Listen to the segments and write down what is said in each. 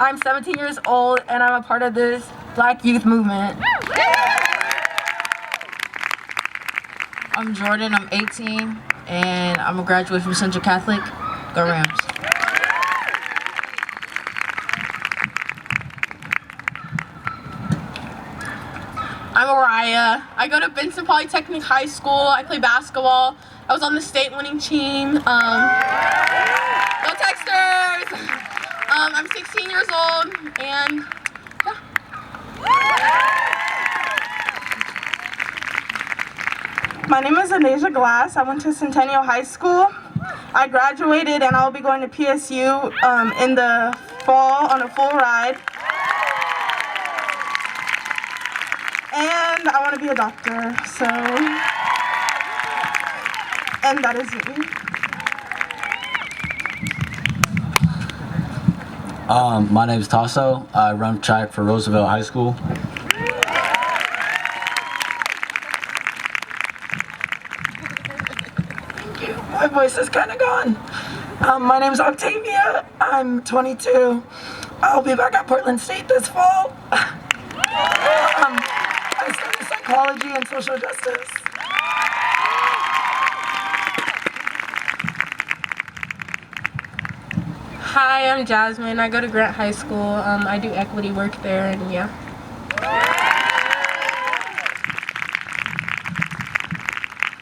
I'm 17 years old and I'm a part of this Black youth movement. I'm Jordan, I'm 18, and I'm a graduate from Central Catholic. Go Rams. I'm Mariah. I go to Benson Polytechnic High School. I play basketball. I was on the state winning team. Go Texters! I'm 16 years old, and yeah. My name is Anasia Glass. I went to Centennial High School. I graduated and I'll be going to PSU in the fall on a full ride. And I want to be a doctor, so, and that is me. My name is Tasso. I run track for Roosevelt High School. My voice is kind of gone. My name's Octavia. I'm 22. I'll be back at Portland State this fall. I study psychology and social justice. Hi, I'm Jasmine. I go to Grant High School. I do equity work there, and yeah.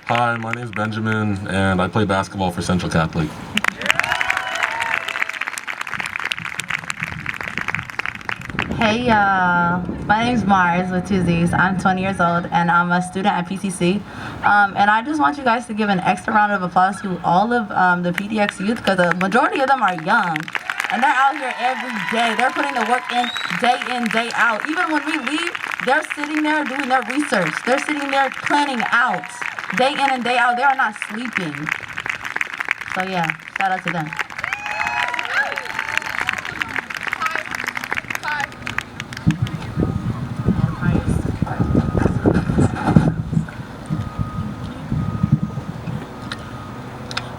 Hi, my name is Benjamin, and I play basketball for Central Catholic. Hey y'all, my name's Mars with two Z's. I'm 20 years old and I'm a student at PCC. And I just want you guys to give an extra round of applause to all of the PDX youth, because the majority of them are young. And they're out here every day. They're putting the work in, day out. Even when we leave, they're sitting there doing their research. They're sitting there planning out. Day in and day out. They are not sleeping. So yeah, shout out to them.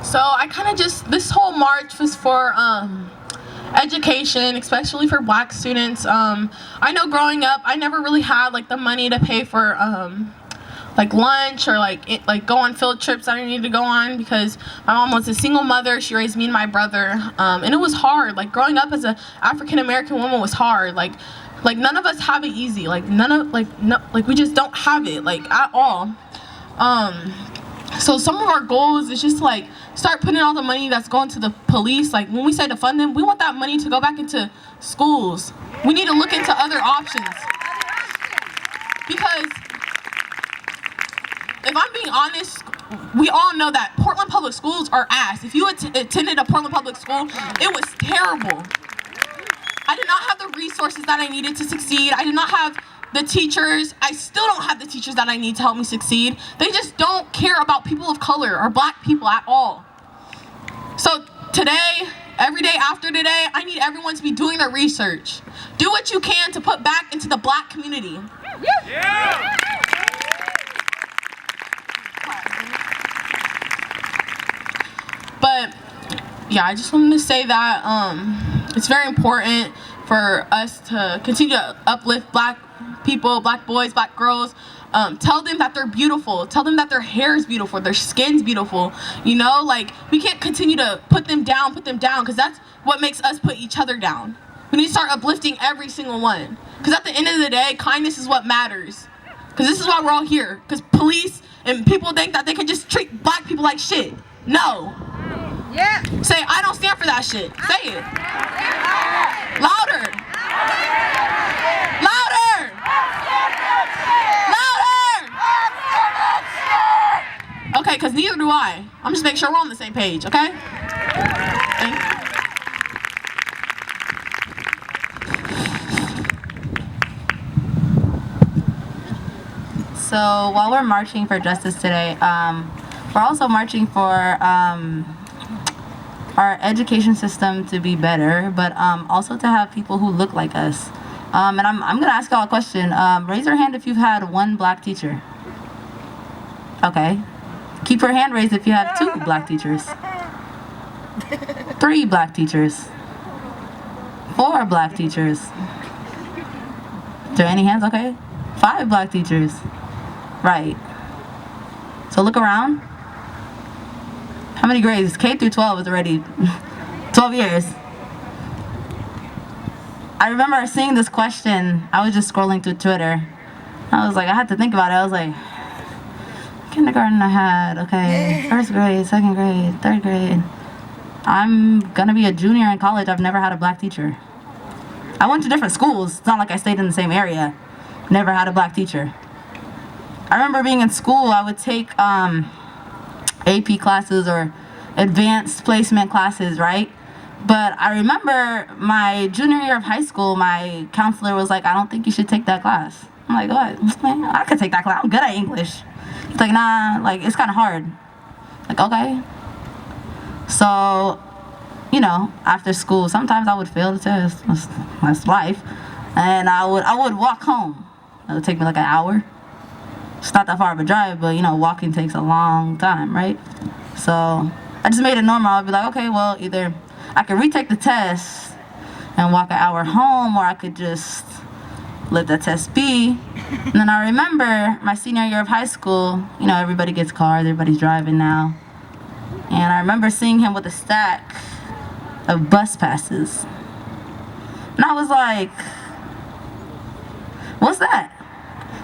So I kind of this whole march was for education, especially for Black students. I know growing up, I never really had like the money to pay for like lunch or like go on field trips that I needed to go on, because my mom was a single mother. She raised me and my brother, and it was hard. Like growing up as an African American woman was hard. Like none of us have it easy. Like we just don't have it like at all. So some of our goals is just like start putting all the money that's going to the police. Like when we say to fund them, we want that money to go back into schools. We need to look into other options. Because if I'm being honest, we all know that Portland public schools are ass. If you attended a Portland public school, it was terrible. I did not have the resources that I needed to succeed. I did not have the teachers. I still don't have the teachers that I need to help me succeed. They just don't care about people of color or Black people at all. So today, every day after today, I need everyone to be doing their research. Do what you can to put back into the Black community. Yeah. But yeah, I just wanted to say that it's very important for us to continue to uplift Black people, Black boys, Black girls. Tell them that they're beautiful. Tell them that their hair is beautiful, their skin's beautiful. You know, like we can't continue to put them down, because that's what makes us put each other down. We need to start uplifting every single one. Because at the end of the day, kindness is what matters. Because this is why we're all here. Because police and people think that they can just treat Black people like shit. No. Yeah. Say, I don't stand for that shit. Say it. Louder. Louder. Louder. Okay, because neither do I. I'm just making sure we're on the same page, okay? Thank you. So while we're marching for justice today, we're also marching for our education system to be better, but also to have people who look like us. And I'm gonna ask y'all a question. Raise your hand if you've had one Black teacher. Okay. Keep your hand raised if you have 2 Black teachers. 3 Black teachers. 4 black teachers. Is there any hands? Okay. 5 black teachers. Right. So look around. How many grades? K through 12 is already 12 years. I remember seeing this question. I was just scrolling through Twitter. I was like, I had to think about it. I was like, kindergarten I had, okay, 1st grade, 2nd grade, 3rd grade. I'm gonna be a junior in college. I've never had a black teacher. I went to different schools. It's not like I stayed in the same area. Never had a black teacher. I remember being in school, I would take AP classes or advanced placement classes, right? But I remember my junior year of high school, my counselor was like, I don't think you should take that class. I'm like, what? Man, I could take that class. I'm good at English. He's like, nah, like, it's kind of hard. Like, okay. So, you know, after school, sometimes I would fail the test. That's life. And I would walk home. It would take me like an hour. It's not that far of a drive, but, you know, walking takes a long time, right? So I just made it normal. I'd be like, okay, well, either I could retake the test and walk an hour home, or I could just let the test be. And then I remember my senior year of high school, you know, everybody gets cars, everybody's driving now. And I remember seeing him with a stack of bus passes. And I was like, what's that?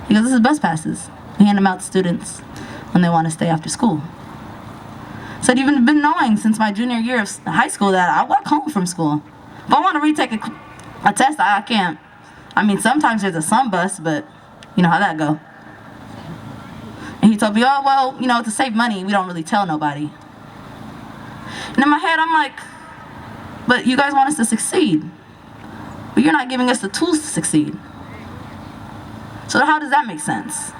He goes, this is bus passes. We hand them out to students when they want to stay after school. So I'd even been knowing since my junior year of high school that I walk home from school. If I want to retake a test, I can't. I mean, sometimes there's a sun bus, but you know how that go. And he told me, oh, well, you know, to save money, we don't really tell nobody. And in my head, I'm like, but you guys want us to succeed. But you're not giving us the tools to succeed. So how does that make sense?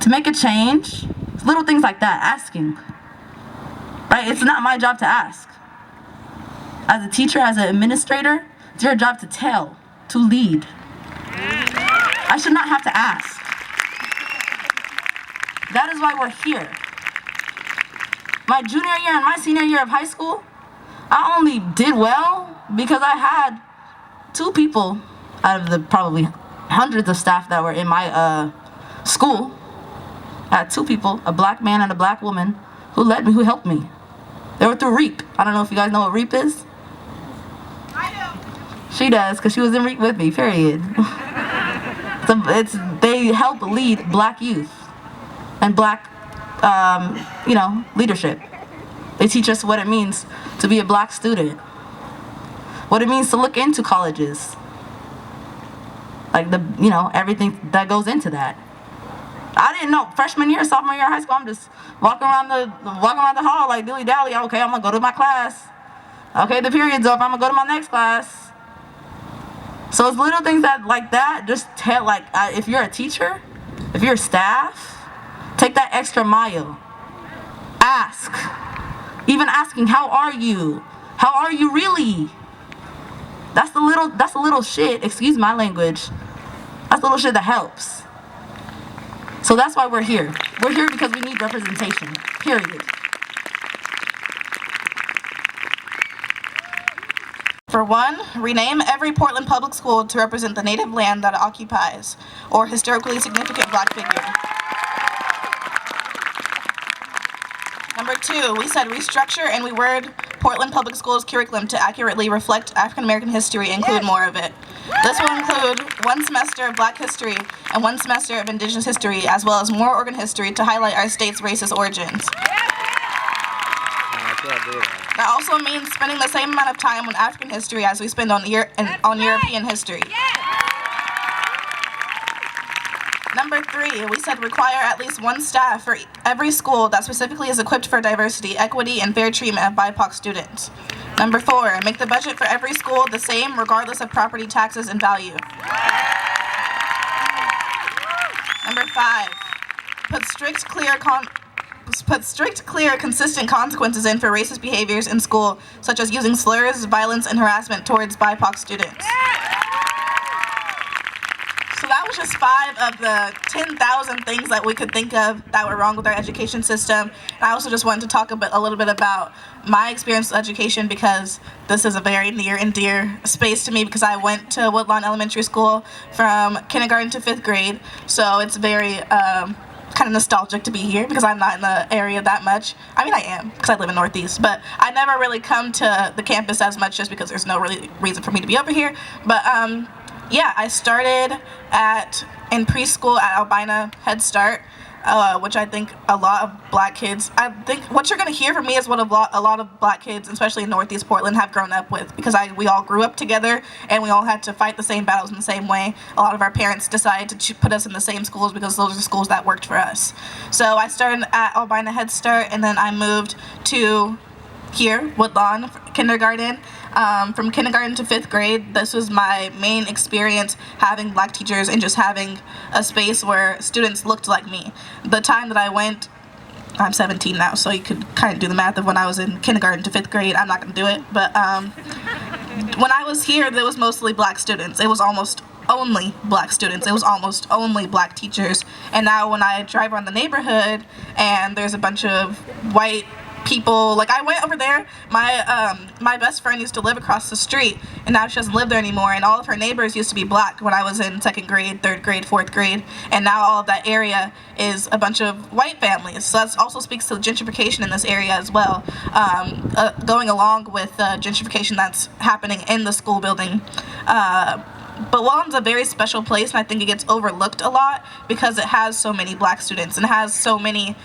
To make a change, little things like that, asking. Right? It's not my job to ask. As a teacher, as an administrator, it's your job to tell, to lead. I should not have to ask. That is why we're here. My junior year and my senior year of high school, I only did well because I had 2 people out of the probably hundreds of staff that were in my school. I had 2 people, a black man and a black woman, who led me, who helped me. They were through REAP. I don't know if you guys know what REAP is. I do. She does, because she was in REAP with me, period. So they help lead black youth and black, you know, leadership. They teach us what it means to be a black student, what it means to look into colleges, like you know, everything that goes into that. I didn't know. Freshman year, sophomore year of high school, I'm just walking around the hall like dilly-dally. Okay, I'm gonna go to my class. Okay, the period's over. I'm gonna go to my next class. So it's little things like that. Just tell, like, if you're a teacher, if you're staff, take that extra mile. Ask. Even asking, how are you? How are you really? That's the little shit. Excuse my language. That's the little shit that helps. So that's why we're here. We're here because we need representation, period. For one, rename every Portland public school to represent the native land that it occupies, or historically significant black figure. Number 2, we said restructure and reword Portland Public Schools curriculum to accurately reflect African American history and include more of it. This will include 1 semester of Black history and 1 semester of Indigenous history, as well as more Oregon history to highlight our state's racist origins. That also means spending the same amount of time on African history as we spend on European history. Number 3, we said require at least 1 staff for every school that specifically is equipped for diversity, equity, and fair treatment of BIPOC students. Number 4, make the budget for every school the same regardless of property taxes and value. Number 5, put strict, clear, consistent consequences in for racist behaviors in school, such as using slurs, violence, and harassment towards BIPOC students. So that was just 5 of the 10,000 things that we could think of that were wrong with our education system. And I also just wanted to talk a little bit about my experience with education, because this is a very near and dear space to me, because I went to Woodlawn Elementary School from kindergarten to 5th grade. So it's very kind of nostalgic to be here, because I'm not in the area that much. I mean, I am, because I live in Northeast, but I never really come to the campus as much just because there's no really reason for me to be over here. But yeah, I started in preschool at Albina Head Start, which I think a lot of black kids, I think what you're going to hear from me is what a lot of black kids, especially in Northeast Portland, have grown up with, because we all grew up together and we all had to fight the same battles in the same way. A lot of our parents decided to put us in the same schools because those are the schools that worked for us. So I started at Albina Head Start, and then I moved to here, Woodlawn, kindergarten. From kindergarten to 5th grade, this was my main experience, having black teachers and just having a space where students looked like me. The time that I went, I'm 17 now, so you could kind of do the math of when I was in kindergarten to 5th grade. I'm not going to do it, but when I was here, there was mostly black students. It was almost only black students. It was almost only black teachers. And now when I drive around the neighborhood and there's a bunch of white people, like I went over there, my best friend used to live across the street, and now she doesn't live there anymore, and all of her neighbors used to be black when I was in 2nd grade, 3rd grade, 4th grade, and now all of that area is a bunch of white families. So that also speaks to the gentrification in this area as well, going along with the gentrification that's happening in the school building. But Woodlawn's a very special place, and I think it gets overlooked a lot because it has so many black students and has so many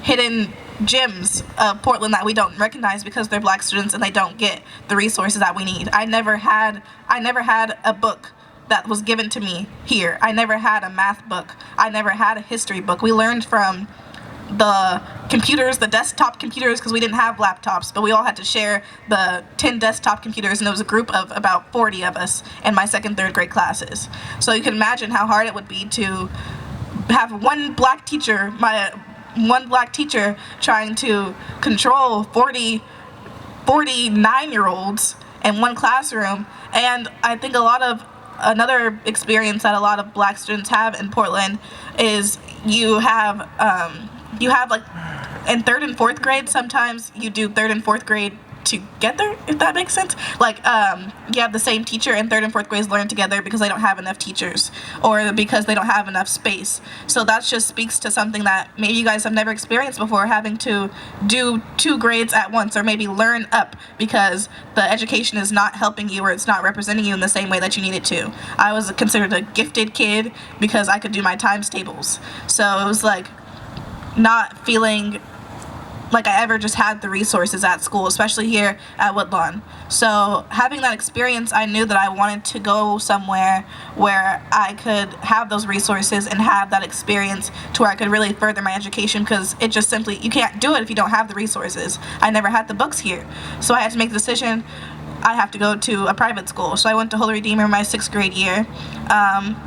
hidden gems of Portland that we don't recognize because they're black students and they don't get the resources that we need. I never had a book that was given to me here. I never had a math book. I never had a history book. We learned from the computers, the desktop computers, because we didn't have laptops, but we all had to share the 10 desktop computers, and there was a group of about 40 of us in my 2nd, 3rd grade classes. So you can imagine how hard it would be to have one black teacher trying to control 49-year-olds in one classroom. And I think another experience that a lot of black students have in Portland is you have like in 3rd and 4th grade, sometimes you do 3rd and 4th grade together, if that makes sense. Like you have the same teacher in 3rd and 4th grades learn together because they don't have enough teachers or because they don't have enough space. So that just speaks to something that maybe you guys have never experienced before, having to do 2 grades at once, or maybe learn up because the education is not helping you or it's not representing you in the same way that you need it to. I was considered a gifted kid because I could do my times tables. So it was like not feeling like I ever just had the resources at school, especially here at Woodlawn. So having that experience, I knew that I wanted to go somewhere where I could have those resources and have that experience to where I could really further my education, because it just simply, you can't do it if you don't have the resources. I never had the books here. So I had to make the decision, I have to go to a private school. So I went to Holy Redeemer my 6th grade year,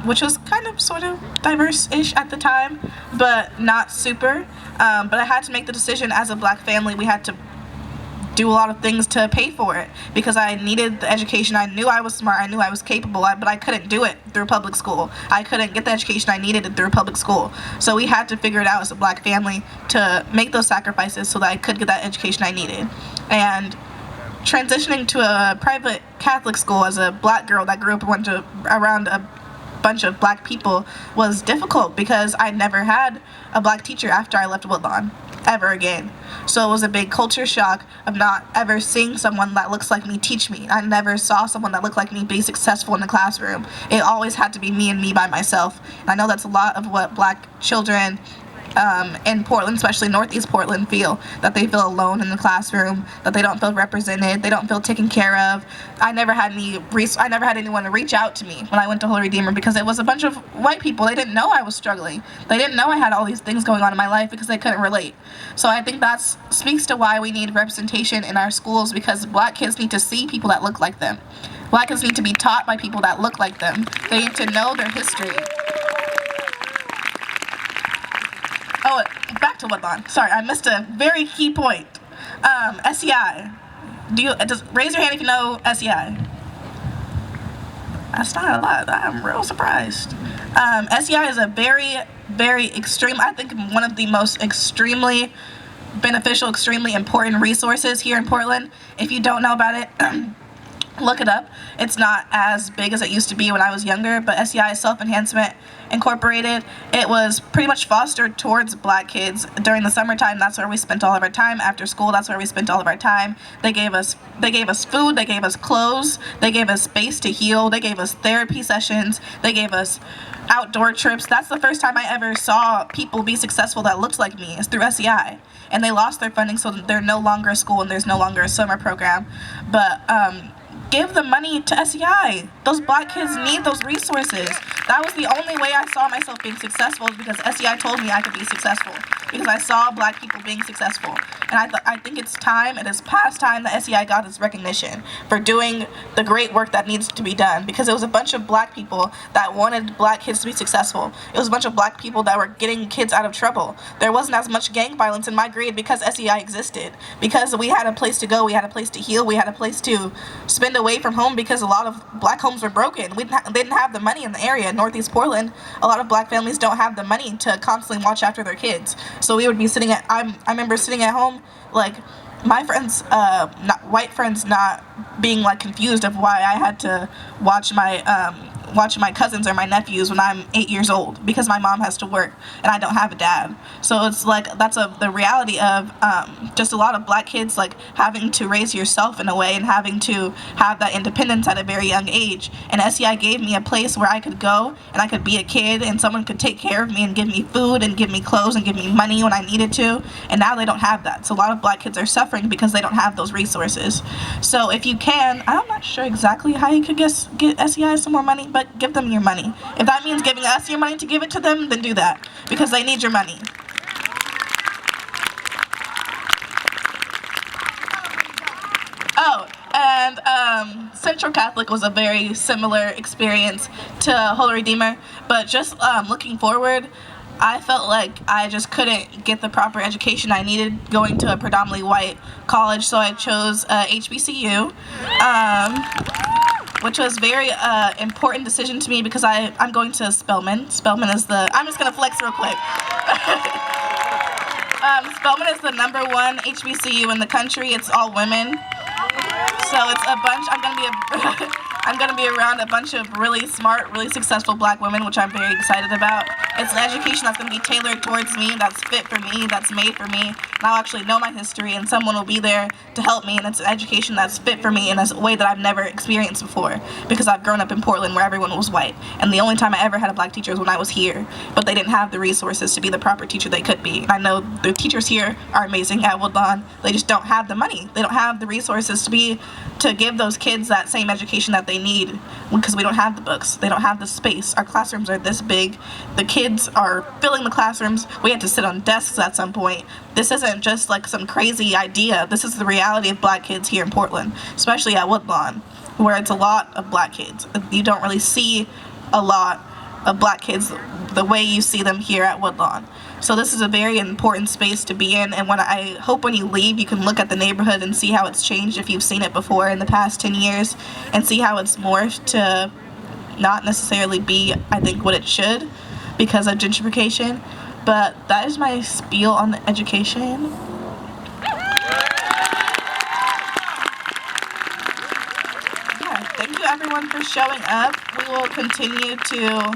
which was kind of sort of diverse-ish at the time, but not super. But I had to make the decision as a black family. We had to do a lot of things to pay for it because I needed the education. I knew I was smart, I knew I was capable, but I couldn't do it through public school. I couldn't get the education I needed through public school. So we had to figure it out as a black family to make those sacrifices so that I could get that education I needed. And transitioning to a private Catholic school as a black girl that grew up around a bunch of black people was difficult because I never had a black teacher after I left Woodlawn ever again. So it was a big culture shock of not ever seeing someone that looks like me teach me. I never saw someone that looked like me be successful in the classroom. It always had to be me and me by myself. And I know that's a lot of what black children in Portland, especially Northeast Portland, feel, that they feel alone in the classroom, that they don't feel represented, they don't feel taken care of. I never had anyone to reach out to me when I went to Holy Redeemer because it was a bunch of white people. They didn't know I was struggling. They didn't know I had all these things going on in my life because they couldn't relate. So I think that speaks to why we need representation in our schools, because black kids need to see people that look like them. Black kids need to be taught by people that look like them. They need to know their history. Oh, back to Woodlawn. Sorry, I missed a very key point. SEI. Raise your hand if you know SEI. That's not a lot. I'm real surprised. SEI is a very, very extreme, I think one of the most extremely beneficial, extremely important resources here in Portland. If you don't know about it, look it up. It's not as big as it used to be when I was younger, but SEI is Self-Enhancement Incorporated. It was pretty much fostered towards black kids. During the summertime, that's where we spent all of our time. After school, that's where we spent all of our time. They gave us food, they gave us clothes, they gave us space to heal, they gave us therapy sessions, they gave us outdoor trips. That's the first time I ever saw people be successful that looked like me, is through SEI. And they lost their funding, so they're no longer a school and there's no longer a summer program. But give the money to SEI. Those black kids need those resources. That was the only way I saw myself being successful, because SEI told me I could be successful, because I saw black people being successful. And I think it's time, it is past time that SEI got its recognition for doing the great work that needs to be done, because it was a bunch of black people that wanted black kids to be successful. It was a bunch of black people that were getting kids out of trouble. There wasn't as much gang violence in my grade because SEI existed, because we had a place to go, we had a place to heal, we had a place to spend away from home, because a lot of black homes were broken. They didn't have the money in the area. Northeast Portland, a lot of black families don't have the money to constantly watch after their kids. So we would be sitting at, I remember sitting at home, like, my friends, white friends, not being like confused of why I had to watch my cousins or my nephews when I'm 8 years old, because my mom has to work and I don't have a dad. So it's like, that's the reality of just a lot of black kids, like having to raise yourself in a way and having to have that independence at a very young age. And SEI gave me a place where I could go and I could be a kid and someone could take care of me and give me food and give me clothes and give me money when I needed to. And now they don't have that. So a lot of black kids are suffering because they don't have those resources. So if you can, I'm not sure exactly how you could get SEI some more money, but give them your money. If that means giving us your money to give it to them, then do that, because they need your money. Oh, and Central Catholic was a very similar experience to Holy Redeemer, but just looking forward, I felt like I just couldn't get the proper education I needed going to a predominantly white college, so I chose HBCU. Which was a very important decision to me, because I'm going to Spelman. Spelman is I'm just going to flex real quick. Spelman is the #1 HBCU in the country. It's all women. So it's a bunch, I'm gonna be around a bunch of really smart, really successful black women, which I'm very excited about. It's an education that's gonna be tailored towards me, that's fit for me, that's made for me, and I'll actually know my history and someone will be there to help me, and it's an education that's fit for me in a way that I've never experienced before, because I've grown up in Portland where everyone was white, and the only time I ever had a black teacher was when I was here, but they didn't have the resources to be the proper teacher they could be. And I know the teachers here are amazing at Woodlawn, they just don't have the money, they don't have the resources to give those kids that same education that they need, because we don't have the books, they don't have the space. Our classrooms are this big, the kids are filling the classrooms, we had to sit on desks at some point. This isn't just like some crazy idea, this is the reality of black kids here in Portland, especially at Woodlawn, where it's a lot of black kids. You don't really see a lot of black kids the way you see them here at Woodlawn. So this is a very important space to be in, and I hope when you leave you can look at the neighborhood and see how it's changed if you've seen it before in the past 10 years, and see how it's morphed to not necessarily be, I think, what it should because of gentrification. But that is my spiel on the education. Yeah, thank you everyone for showing up. We will continue to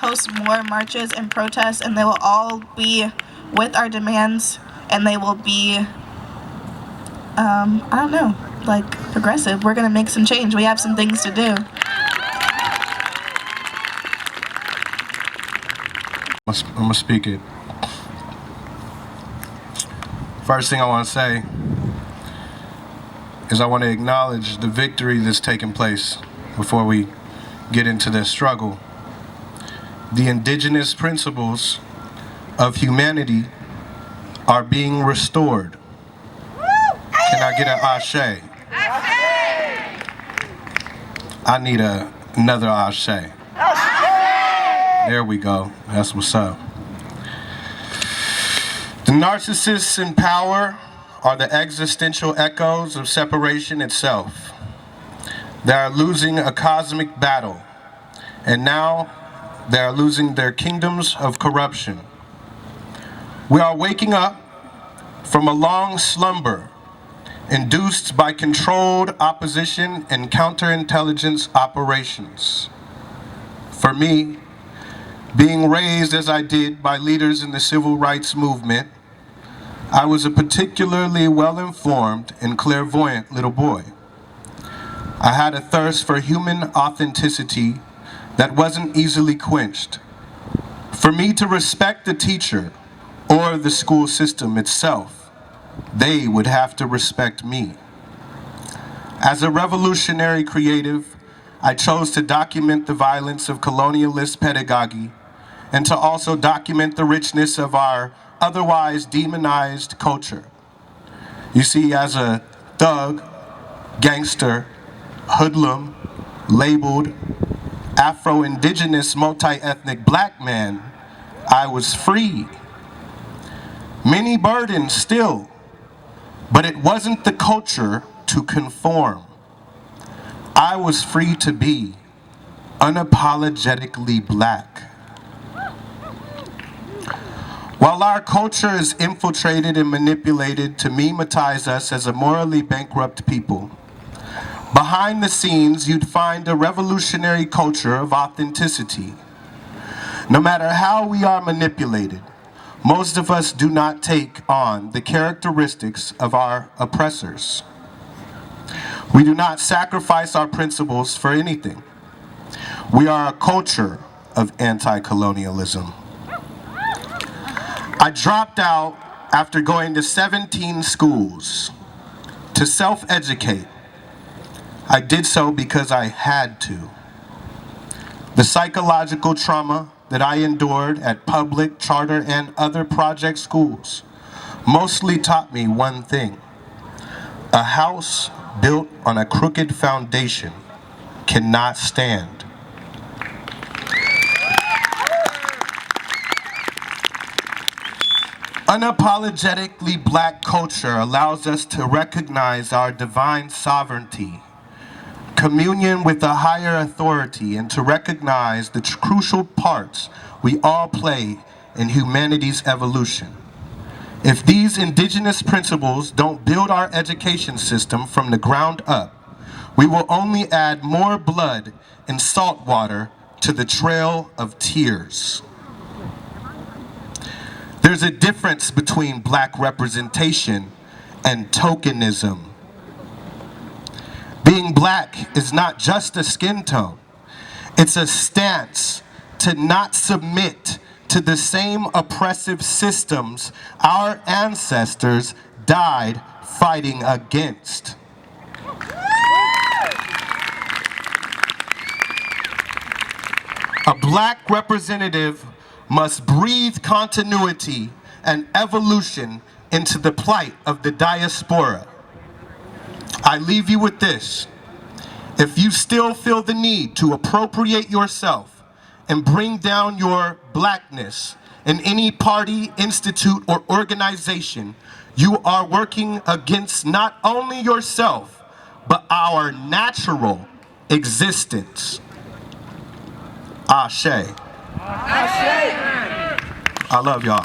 host more marches and protests, and they will all be with our demands, and they will be, I don't know, like progressive. We're gonna make some change. We have some things to do. I'm gonna speak it. First thing I want to say is I want to acknowledge the victory that's taking place before we get into this struggle. The indigenous principles of humanity are being restored. Can I get an ashe? I need another ashe. There we go. That's what's up. The narcissists in power are the existential echoes of separation itself. They are losing a cosmic battle, and now they are losing their kingdoms of corruption. We are waking up from a long slumber induced by controlled opposition and counterintelligence operations. For me, being raised as I did by leaders in the civil rights movement, I was a particularly well-informed and clairvoyant little boy. I had a thirst for human authenticity that wasn't easily quenched. For me to respect the teacher or the school system itself, they would have to respect me. As a revolutionary creative, I chose to document the violence of colonialist pedagogy and to also document the richness of our otherwise demonized culture. You see, as a thug, gangster, hoodlum, labeled Afro-Indigenous multi-ethnic black man, I was free. Many burdens still, but it wasn't the culture to conform. I was free to be unapologetically black. While our culture is infiltrated and manipulated to memetize us as a morally bankrupt people, behind the scenes you'd find a revolutionary culture of authenticity. No matter how we are manipulated, most of us do not take on the characteristics of our oppressors. We do not sacrifice our principles for anything. We are a culture of anti-colonialism. I dropped out after going to 17 schools to self-educate. I did so because I had to. The psychological trauma that I endured at public, charter, and other project schools mostly taught me one thing. A house built on a crooked foundation cannot stand. Unapologetically black culture allows us to recognize our divine sovereignty, communion with a higher authority, and to recognize the crucial parts we all play in humanity's evolution. If these indigenous principles don't build our education system from the ground up, we will only add more blood and salt water to the trail of tears. There's a difference between black representation and tokenism. Being black is not just a skin tone. It's a stance to not submit to the same oppressive systems our ancestors died fighting against. A black representative must breathe continuity and evolution into the plight of the diaspora. I leave you with this. If you still feel the need to appropriate yourself and bring down your blackness in any party, institute, or organization, you are working against not only yourself, but our natural existence. Ashe. I love y'all.